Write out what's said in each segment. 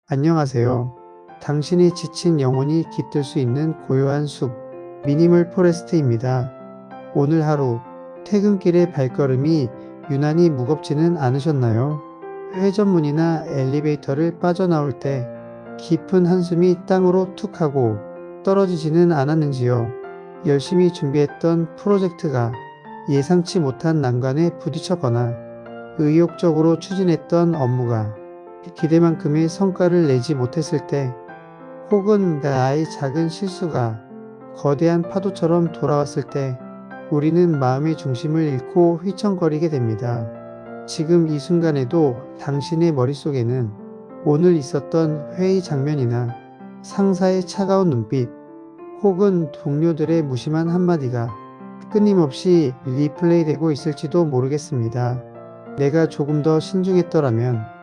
안녕하세요. 당신의 지친 영혼이 깃들 수 있는 고요한 숲, 미니멀 포레스트입니다. 오늘 하루, 퇴근길의 발걸음이 유난히 무겁지는 않으셨나요? 회전문이나 엘리베이터를 빠져나올 때 깊은 한숨이 땅으로 툭 하고 떨어지지는 않았는지요? 열심히 준비했던 프로젝트가 예상치 못한 난관에 부딪혔거나 의욕적으로 추진했던 업무가 기대만큼의 성과를 내지 못했을 때, 혹은 나의 작은 실수가 거대한 파도처럼 돌아왔을 때, 우리는 마음의 중심을 잃고 휘청거리게 됩니다. 지금 이 순간에도 당신의 머릿속에는 오늘 있었던 회의 장면이나 상사의 차가운 눈빛, 혹은 동료들의 무심한 한마디가 끊임없이 리플레이되고 있을지도 모르겠습니다. 내가 조금 더 신중했더라면,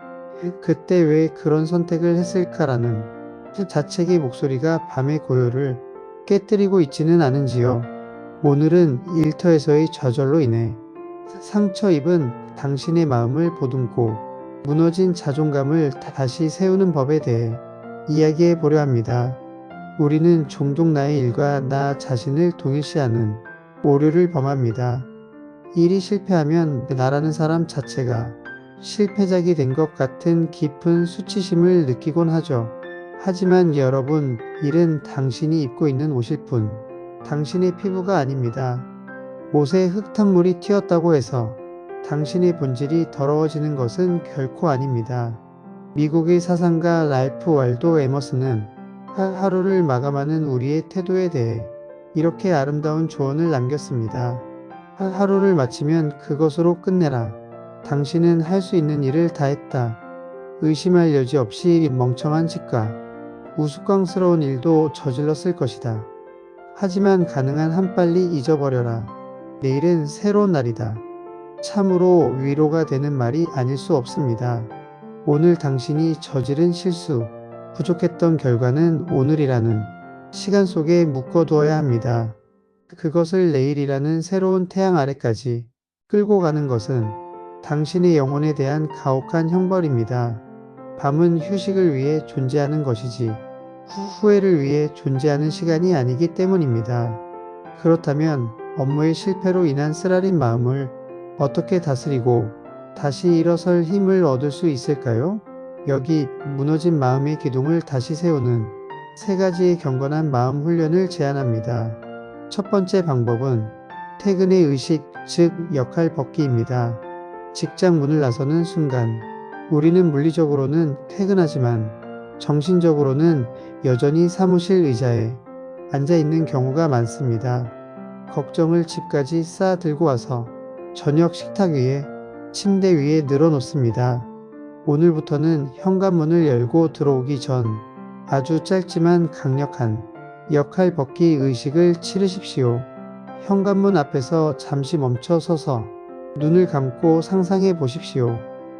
그때 왜 그런 선택을 했을까라는 자책의 목소리가 밤의 고요를 깨뜨리고 있지는 않은지요. 오늘은 일터에서의 좌절로 인해 상처 입은 당신의 마음을 보듬고 무너진 자존감을 다시 세우는 법에 대해 이야기해 보려 합니다. 우리는 종종 나의 일과 나 자신을 동일시하는 오류를 범합니다. 일이 실패하면 나라는 사람 자체가 실패작이 된 것 같은 깊은 수치심을 느끼곤 하죠. 하지만 여러분, 일은 당신이 입고 있는 옷일 뿐 당신의 피부가 아닙니다. 옷에 흙탕물이 튀었다고 해서 당신의 본질이 더러워지는 것은 결코 아닙니다. 미국의 사상가 랄프 월도 에머슨은 하루를 마감하는 우리의 태도에 대해 이렇게 아름다운 조언을 남겼습니다. 하루를 마치면 그것으로 끝내라. 당신은 할 수 있는 일을 다 했다. 의심할 여지 없이 멍청한 짓과 우스꽝스러운 일도 저질렀을 것이다. 하지만 가능한 한 빨리 잊어버려라. 내일은 새로운 날이다. 참으로 위로가 되는 말이 아닐 수 없습니다. 오늘 당신이 저지른 실수, 부족했던 결과는 오늘이라는 시간 속에 묶어두어야 합니다. 그것을 내일이라는 새로운 태양 아래까지 끌고 가는 것은 당신의 영혼에 대한 가혹한 형벌입니다. 밤은 휴식을 위해 존재하는 것이지 후회를 위해 존재하는 시간이 아니기 때문입니다. 그렇다면 업무의 실패로 인한 쓰라린 마음을 어떻게 다스리고 다시 일어설 힘을 얻을 수 있을까요? 여기 무너진 마음의 기둥을 다시 세우는 세 가지의 경건한 마음 훈련을 제안합니다. 첫 번째 방법은 퇴근의 의식, 즉 역할 벗기입니다. 직장 문을 나서는 순간 우리는 물리적으로는 퇴근하지만 정신적으로는 여전히 사무실 의자에 앉아 있는 경우가 많습니다. 걱정을 집까지 쌓아 들고 와서 저녁 식탁 위에, 침대 위에 늘어놓습니다. 오늘부터는 현관문을 열고 들어오기 전 아주 짧지만 강력한 역할 벗기 의식을 치르십시오. 현관문 앞에서 잠시 멈춰 서서 눈을 감고 상상해 보십시오.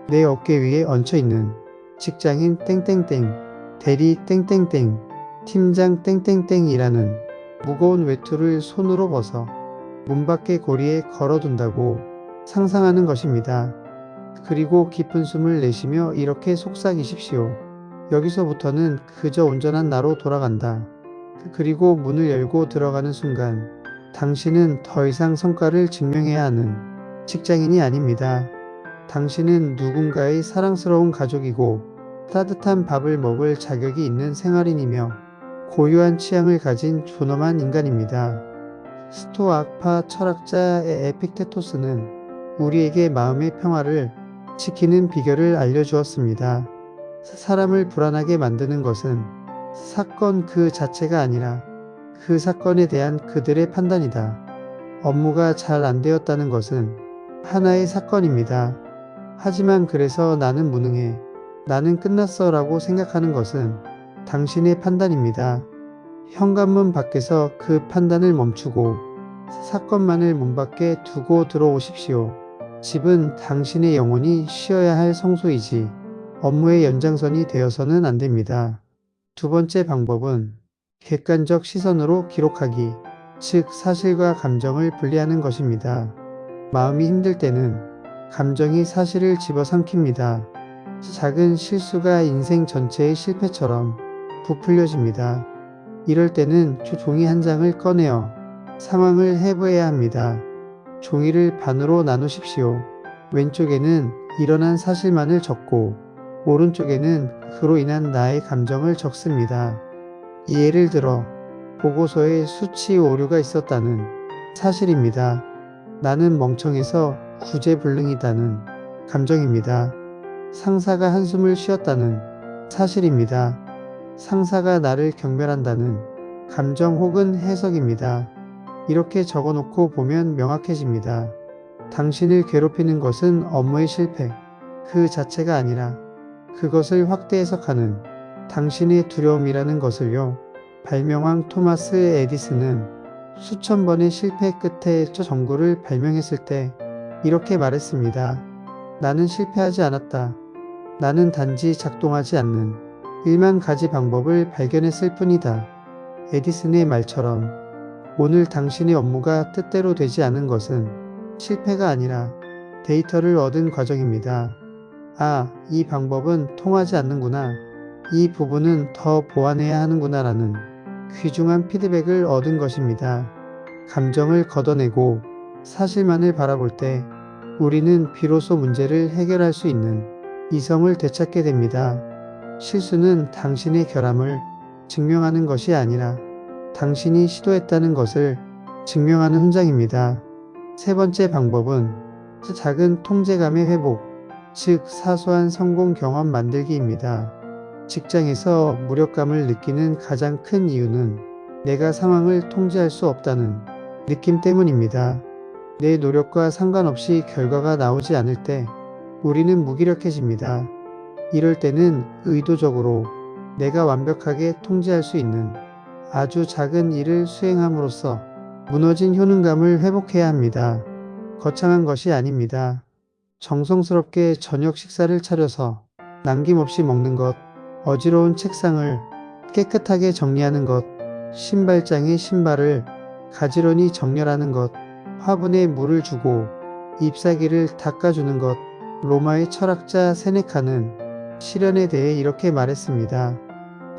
내 어깨 위에 얹혀 있는 직장인 땡땡땡, 대리 땡땡땡, 팀장 땡땡땡이라는 무거운 외투를 손으로 벗어 문 밖의 고리에 걸어둔다고 상상하는 것입니다. 그리고 깊은 숨을 내쉬며 이렇게 속삭이십시오. 여기서부터는 그저 온전한 나로 돌아간다. 그리고 문을 열고 들어가는 순간 당신은 더 이상 성과를 증명해야 하는 직장인이 아닙니다. 당신은 누군가의 사랑스러운 가족이고 따뜻한 밥을 먹을 자격이 있는 생활인이며 고유한 취향을 가진 존엄한 인간입니다. 스토아파 철학자 에픽테토스는 우리에게 마음의 평화를 지키는 비결을 알려주었습니다. 사람을 불안하게 만드는 것은 사건 그 자체가 아니라 그 사건에 대한 그들의 판단이다. 업무가 잘 안 되었다는 것은 하나의 사건입니다. 하지만 그래서 나는 무능해, 나는 끝났어 라고 생각하는 것은 당신의 판단입니다. 현관문 밖에서 그 판단을 멈추고 사건만을 문 밖에 두고 들어오십시오. 집은 당신의 영혼이 쉬어야 할 성소이지 업무의 연장선이 되어서는 안 됩니다. 두 번째 방법은 객관적 시선으로 기록하기, 즉 사실과 감정을 분리하는 것입니다. 마음이 힘들 때는 감정이 사실을 집어삼킵니다. 작은 실수가 인생 전체의 실패처럼 부풀려집니다. 이럴 때는 종이 한 장을 꺼내어 상황을 해부해야 합니다. 종이를 반으로 나누십시오. 왼쪽에는 일어난 사실만을 적고 오른쪽에는 그로 인한 나의 감정을 적습니다. 예를 들어 보고서에 수치 오류가 있었다는 사실입니다. 나는 멍청해서 구제불능이다는 감정입니다. 상사가 한숨을 쉬었다는 사실입니다. 상사가 나를 경멸한다는 감정 혹은 해석입니다. 이렇게 적어놓고 보면 명확해집니다. 당신을 괴롭히는 것은 업무의 실패 그 자체가 아니라 그것을 확대 해석하는 당신의 두려움이라는 것을요. 발명왕 토마스 에디슨은 수천 번의 실패 끝에 저 전구를 발명했을 때 이렇게 말했습니다. 나는 실패하지 않았다. 나는 단지 작동하지 않는 1만 가지 방법을 발견했을 뿐이다. 에디슨의 말처럼 오늘 당신의 업무가 뜻대로 되지 않은 것은 실패가 아니라 데이터를 얻은 과정입니다. 아, 이 방법은 통하지 않는구나. 이 부분은 더 보완해야 하는구나 라는 귀중한 피드백을 얻은 것입니다. 감정을 걷어내고 사실만을 바라볼 때 우리는 비로소 문제를 해결할 수 있는 이성을 되찾게 됩니다. 실수는 당신의 결함을 증명하는 것이 아니라 당신이 시도했다는 것을 증명하는 훈장입니다. 세 번째 방법은 작은 통제감의 회복, 즉 사소한 성공 경험 만들기입니다. 직장에서 무력감을 느끼는 가장 큰 이유는 내가 상황을 통제할 수 없다는 느낌 때문입니다. 내 노력과 상관없이 결과가 나오지 않을 때 우리는 무기력해집니다. 이럴 때는 의도적으로 내가 완벽하게 통제할 수 있는 아주 작은 일을 수행함으로써 무너진 효능감을 회복해야 합니다. 거창한 것이 아닙니다. 정성스럽게 저녁 식사를 차려서 남김없이 먹는 것, 어지러운 책상을 깨끗하게 정리하는 것, 신발장에 신발을 가지런히 정렬하는 것, 화분에 물을 주고 잎사귀를 닦아주는 것. 로마의 철학자 세네카는 시련에 대해 이렇게 말했습니다.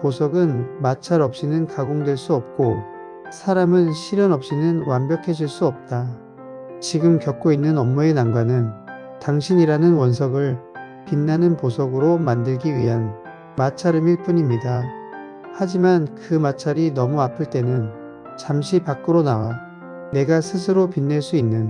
보석은 마찰 없이는 가공될 수 없고 사람은 시련 없이는 완벽해질 수 없다. 지금 겪고 있는 업무의 난관은 당신이라는 원석을 빛나는 보석으로 만들기 위한 마찰음일 뿐입니다. 하지만 그 마찰이 너무 아플 때는 잠시 밖으로 나와 내가 스스로 빛낼 수 있는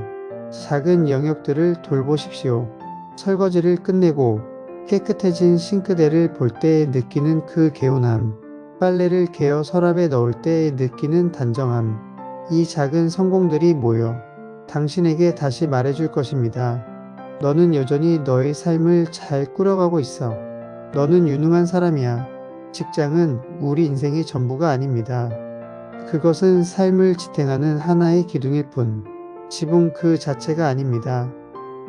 작은 영역들을 돌보십시오. 설거지를 끝내고 깨끗해진 싱크대를 볼 때 느끼는 그 개운함, 빨래를 개어 서랍에 넣을 때 느끼는 단정함, 이 작은 성공들이 모여 당신에게 다시 말해줄 것입니다. 너는 여전히 너의 삶을 잘 꾸려가고 있어. 너는 유능한 사람이야. 직장은 우리 인생의 전부가 아닙니다. 그것은 삶을 지탱하는 하나의 기둥일 뿐, 지붕 그 자체가 아닙니다.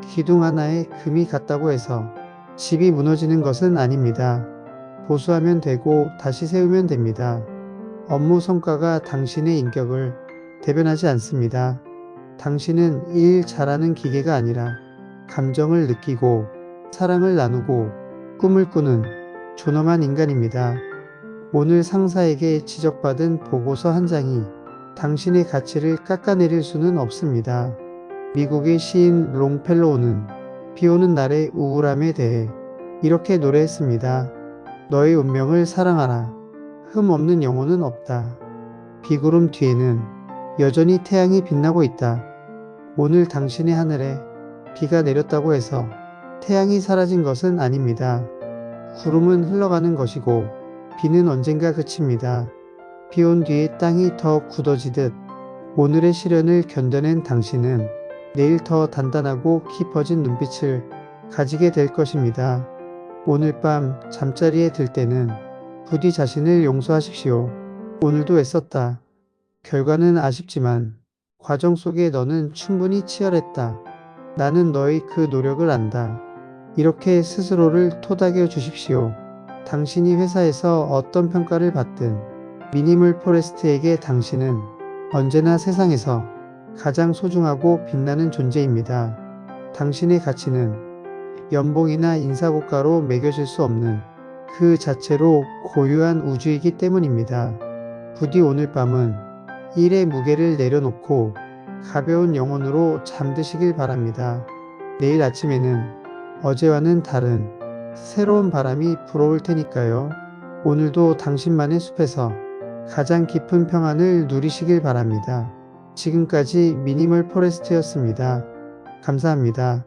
기둥 하나에 금이 갔다고 해서 집이 무너지는 것은 아닙니다. 보수하면 되고 다시 세우면 됩니다. 업무 성과가 당신의 인격을 대변하지 않습니다. 당신은 일 잘하는 기계가 아니라 감정을 느끼고 사랑을 나누고 꿈을 꾸는 존엄한 인간입니다. 오늘 상사에게 지적받은 보고서 한 장이 당신의 가치를 깎아내릴 수는 없습니다. 미국의 시인 롱펠로우는 비 오는 날의 우울함에 대해 이렇게 노래했습니다. 너의 운명을 사랑하라. 흠 없는 영혼은 없다. 비구름 뒤에는 여전히 태양이 빛나고 있다. 오늘 당신의 하늘에 비가 내렸다고 해서 태양이 사라진 것은 아닙니다. 구름은 흘러가는 것이고 비는 언젠가 그칩니다. 비 온 뒤에 땅이 더 굳어지듯 오늘의 시련을 견뎌낸 당신은 내일 더 단단하고 깊어진 눈빛을 가지게 될 것입니다. 오늘 밤 잠자리에 들 때는 부디 자신을 용서하십시오. 오늘도 애썼다. 결과는 아쉽지만 과정 속에 너는 충분히 치열했다. 나는 너의 그 노력을 안다. 이렇게 스스로를 토닥여 주십시오. 당신이 회사에서 어떤 평가를 받든 미니멀 포레스트에게 당신은 언제나 세상에서 가장 소중하고 빛나는 존재입니다. 당신의 가치는 연봉이나 인사고가로 매겨질 수 없는 그 자체로 고유한 우주이기 때문입니다. 부디 오늘 밤은 일의 무게를 내려놓고 가벼운 영혼으로 잠드시길 바랍니다. 내일 아침에는 어제와는 다른 새로운 바람이 불어올 테니까요. 오늘도 당신만의 숲에서 가장 깊은 평안을 누리시길 바랍니다. 지금까지 미니멀 포레스트였습니다. 감사합니다.